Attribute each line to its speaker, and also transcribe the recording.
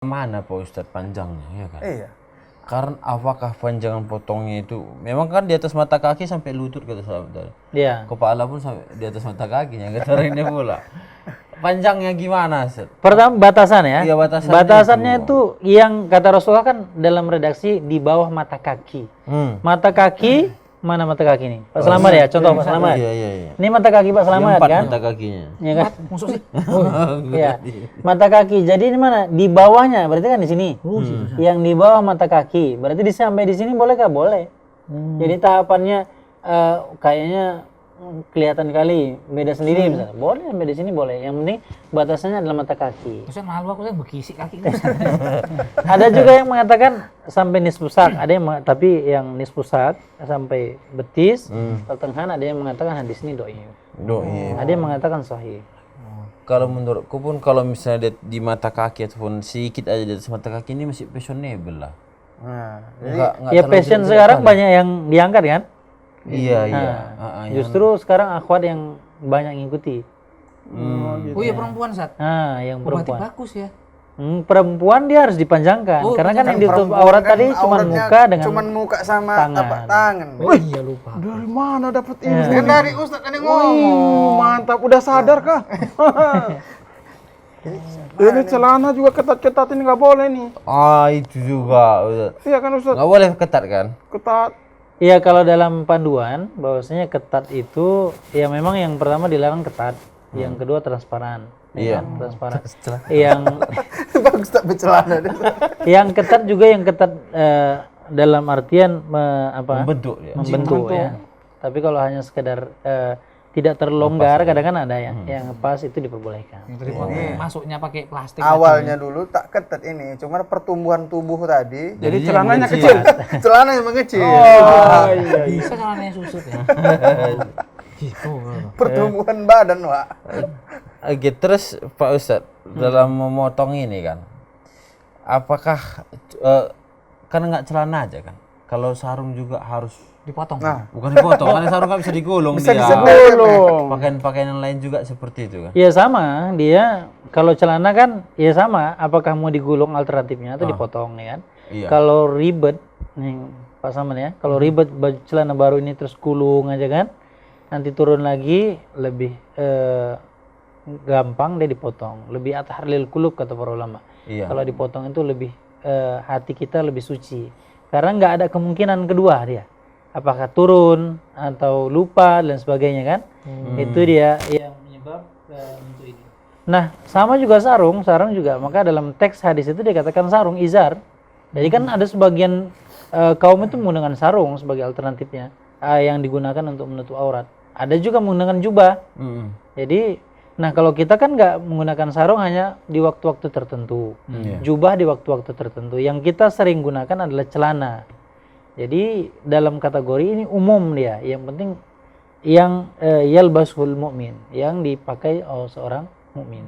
Speaker 1: Mana Pak Ustadz panjangnya ya kan?
Speaker 2: Iya.
Speaker 1: Karena apakah panjangan potongnya itu memang kan di atas mata kaki sampai lutut kata sahabat tadi.
Speaker 3: Iya.
Speaker 1: Kepala pun sampai di atas mata kakinya kata orang ini pula. Panjangnya gimana, Ustaz?
Speaker 3: Pertama batasan ya.
Speaker 1: Iya, batasannya
Speaker 3: Batasannya itu yang kata Rasulullah kan dalam redaksi di bawah mata kaki. Mata kaki mana mata kaki nih? Pak Selamat ya, contoh Pak Selamat.
Speaker 1: Iya.
Speaker 3: Ini mata kaki Pak Selamat
Speaker 1: Empat
Speaker 3: kan?
Speaker 1: mata kakinya.
Speaker 3: Iya kan? Maksud sih. Iya. Mata kaki. Jadi ini mana? Di bawahnya, berarti kan di sini. Yang di bawah mata kaki. Berarti sampai di sini boleh kah? Boleh. Jadi tahapannya kayaknya kelihatan kali beda sendiri misalnya. Boleh sampai di sini boleh. Yang penting batasannya adalah mata kaki.
Speaker 4: Saya malu aku berkisik kaki.
Speaker 3: Ada juga yang mengatakan sampai nisfusak, ada yang tapi yang nisfusak sampai betis, pertengahan ada yang mengatakan hadis ini doi. Ada yang mengatakan sahih.
Speaker 1: Kalau menurutku pun kalau misalnya di mata kaki ataupun sedikit aja di atas mata kaki ini masih fashionable lah.
Speaker 2: Nah,
Speaker 1: Enggak
Speaker 3: Ya fashion sekarang banyak yang diangkat kan?
Speaker 1: Iya.
Speaker 3: Justru sekarang akhwat yang banyak ngikuti.
Speaker 4: Oh iya perempuan Sat.
Speaker 3: Nah, yang
Speaker 4: Berarti
Speaker 3: perempuan.
Speaker 4: bagus ya.
Speaker 3: Perempuan dia harus dipanjangkan karena kan yang ditutup
Speaker 2: perempuan
Speaker 3: aurat
Speaker 2: kan
Speaker 3: tadi cuma
Speaker 2: auratnya
Speaker 3: muka dengan
Speaker 2: cuman muka sama
Speaker 3: tangan.
Speaker 2: tangan.
Speaker 4: Oh iya lupa.
Speaker 5: Dari mana dapat ini?
Speaker 2: Kan dari Ustadz ini ngomong.
Speaker 5: Mantap, udah sadar kah? Ini celana juga ketat-ketat ini nggak boleh nih.
Speaker 1: Itu juga.
Speaker 5: Iya kan Ustaz?
Speaker 1: Nggak boleh ketat kan?
Speaker 5: Ketat.
Speaker 3: Iya, kalau dalam panduan bahwasanya ketat itu ya memang yang pertama dilarang ketat, yang kedua transparan.
Speaker 1: Iya.
Speaker 3: Kan? Transparan. Yang
Speaker 2: Bagus tak bercelana.
Speaker 3: yang ketat juga yang ketat dalam artian
Speaker 1: Membentuk ya.
Speaker 3: membentuk ya. Tapi kalau hanya sekedar tidak terlonggar, kadang-kadang ada yang pas itu diperbolehkan.
Speaker 4: Tadi masuknya pakai plastik.
Speaker 2: Awalnya dulu tak ketat ini, cuma pertumbuhan tubuh tadi.
Speaker 5: Jadi celananya kecil.
Speaker 2: Celana yang mengecil.
Speaker 4: Bisa caranya susut ya. Gitu.
Speaker 2: Pertumbuhan badan, Wak.
Speaker 1: Oke, terus Pak Ustadz dalam memotong ini kan, apakah kan nggak celana aja kan? Kalau sarung juga harus
Speaker 4: Dipotong.
Speaker 2: Nah,
Speaker 1: bukan dipotong, karena sarung nggak bisa digulung
Speaker 2: bisa
Speaker 1: dia.
Speaker 2: disepelung.
Speaker 1: Pakaian-pakaian yang lain juga seperti itu kan?
Speaker 3: Ya sama, dia kalau celana kan ya sama, apakah mau digulung alternatifnya atau dipotong ya kan?
Speaker 1: Iya.
Speaker 3: Kalau ribet nih Pak Saman ya, kalau ribet baju celana baru ini terus gulung aja kan, nanti turun lagi lebih gampang dia dipotong, lebih atharlil kulub kata para ulama.
Speaker 1: Iya.
Speaker 3: Kalau dipotong itu lebih hati kita lebih suci, karena nggak ada kemungkinan kedua dia. Apakah turun atau lupa dan sebagainya kan? Itu dia yang menyebab untuk ini. Nah, sama juga sarung juga. Maka dalam teks hadis itu dikatakan sarung izar. Jadi kan ada sebagian kaum itu menggunakan sarung sebagai alternatifnya yang digunakan untuk menutup aurat. Ada juga menggunakan jubah. Jadi, nah kalau kita kan nggak menggunakan sarung hanya di waktu-waktu tertentu, jubah di waktu-waktu tertentu. Yang kita sering gunakan adalah celana. Jadi dalam kategori ini umum dia, yang penting yang yalbasul mu'min, yang dipakai oleh seorang mukmin.